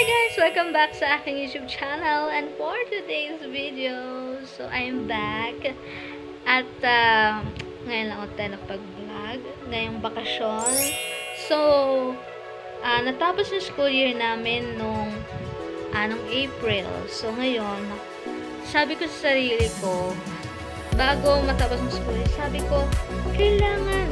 Hi guys! Welcome back sa aking YouTube channel, and for today's video, so I'm back at ngayon lang ako tayo nakapag-vlog ngayong bakasyon. So natapos yung school year namin nung April. So ngayon, sabi ko sa sarili ko, bago matapos yung school year, sabi ko, kailangan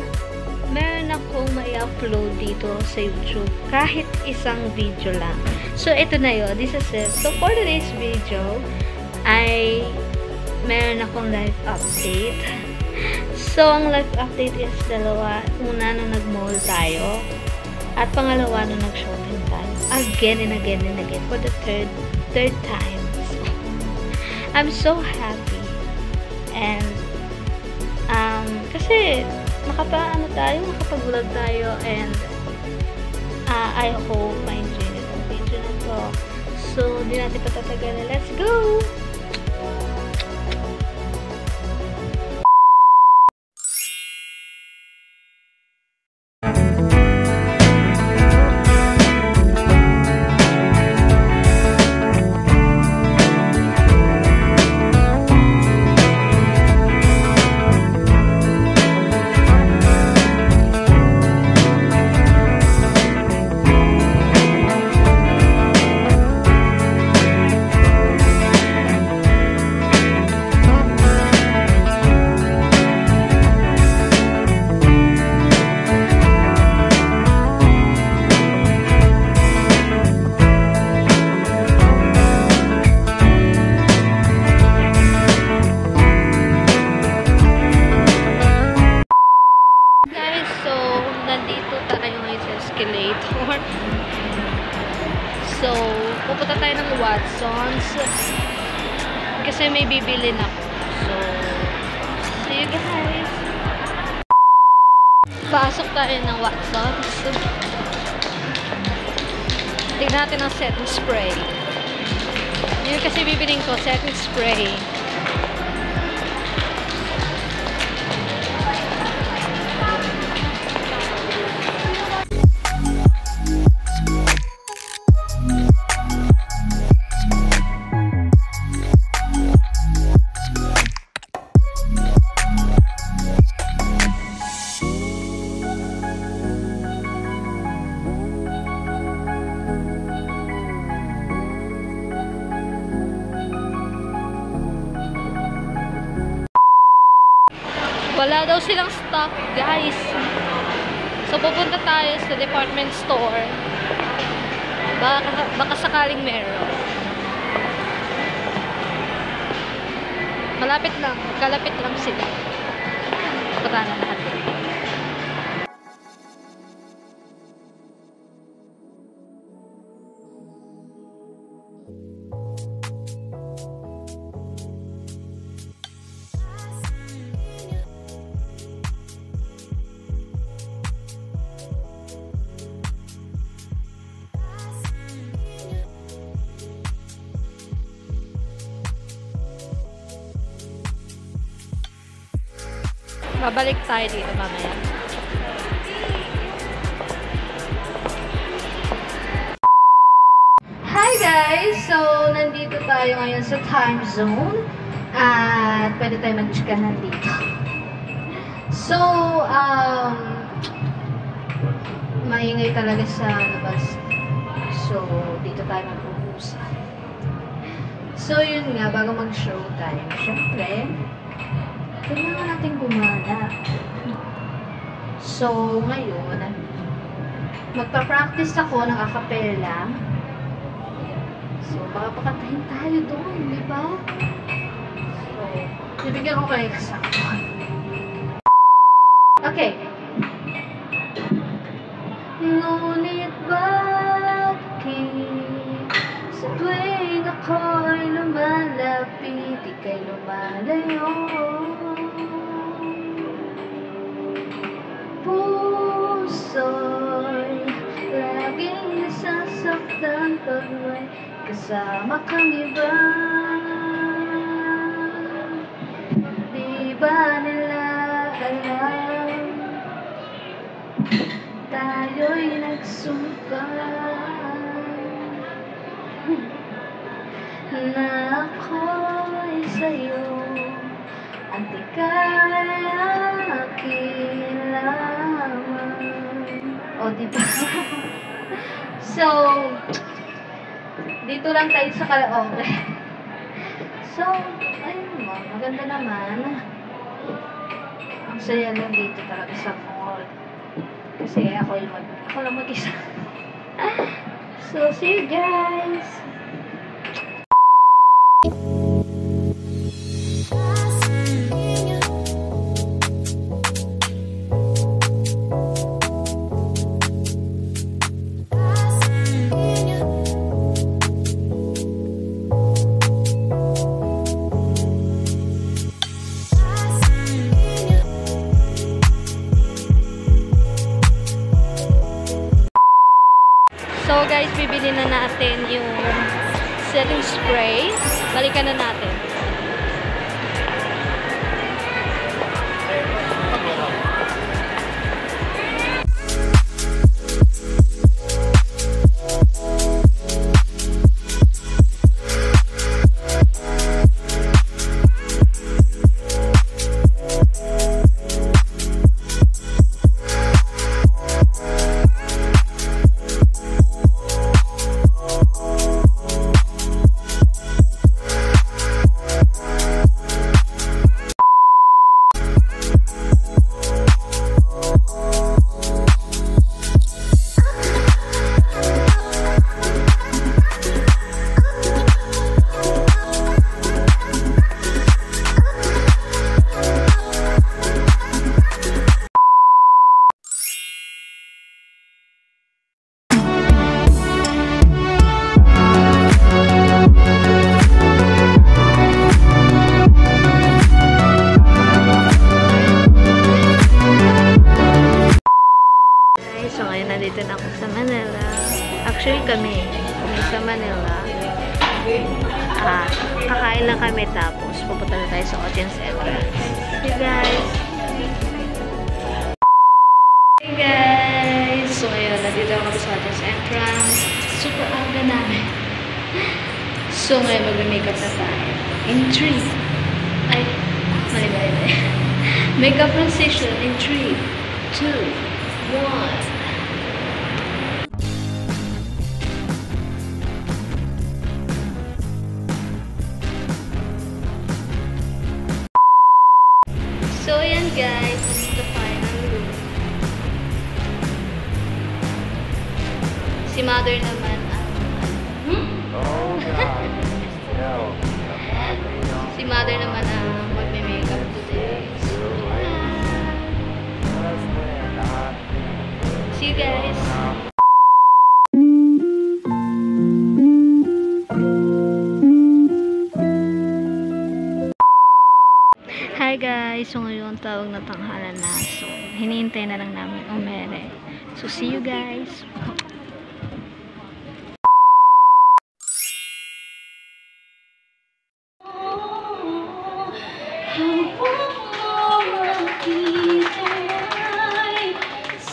meron akong ma-upload dito sa YouTube. Kahit isang video lang. So, ito na yun. This is it. So, for today's video, ay meron akong live update. So, ang live update is dalawa. Una, nung nag-mall tayo. At pangalawa, nung nag-shopping tayo. Again and again and again. For the third time. So, I'm so happy. And, kasi, makapag-vlog tayo, and I hope ma-enjoy nyo itong video na to. So, di natin patatagal. Let's go! So, pupunta tayo ng Watsons kasi may bibilin ako. So, see you guys! Pasok tayo ng Watsons. Tignan natin ang setting spray. Yun kasi bibilin ko, setting spray. Wala daw silang stock, guys. So, pupunta tayo sa department store. Baka sakaling meron. Malapit lang. Kalapit lang sila. Punta na natin. Babalik tayo dito mamaya. Hi guys! So, nandito tayo ngayon sa time zone. At pwede tayo mag-chikanan dito. So, maingay talaga sa labas. So, dito tayo magpupusa. So, yun nga, bago mag-show time. Siyempre, kailangan natin gumana. So, ngayon, magpa-practice ako ng acapella. So, baka pakantahin tayo doon, di ba? So, bibigyan ko kayo kasama. Okay. Ngunit bakit sa tuwing ako'y lumalapit, ika'y lumalayo? Puso'y laging nasasaktan pag may kasama kang iba. Di ba nila alam tayo'y nagsumpa na ako'y sa'yo at ika'y akin lamang. O, diba? So, dito lang tayo sa karaoke. So, ayun mo, maganda naman. Ang saya lang dito talaga sa mall. Kasi ako lang mag-isa. So, see you guys! So guys, bibili na natin yung setting spray. Balikan na natin. Nandito na ako sa Manila. Actually kami sa Manila. Kakain lang kami tapos pupunta na tayo sa audience entrance. Hey guys! Hey guys! So ayun, nandito ako sa audience entrance. Super aga namin. So ngayon mag-makeup na tayo. In 3. Ay, mali. Makeup transition in 3, 2, 1. So, ayan guys, this is the final look. Si mother naman si mother naman magme-makeup today. So, see you guys! Hi guys! So ngayon tawag na tanghalan na. So hinihintay na lang namin umere. So see you guys!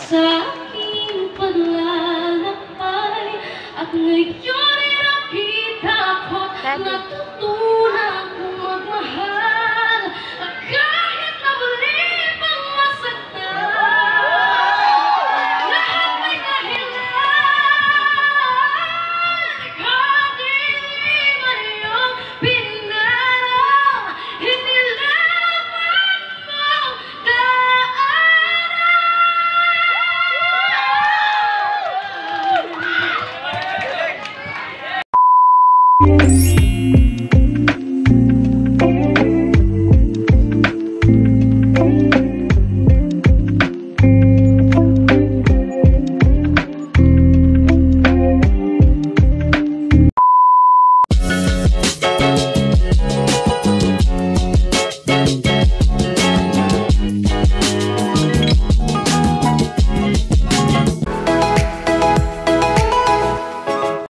Sa aking paglalakbay at ngayon ay nakita ko natutunan kong magmahal at kahit na muli pang masaktan lahat may dahilan ikaw di man iyong pinalo hindi lamang mo daanan.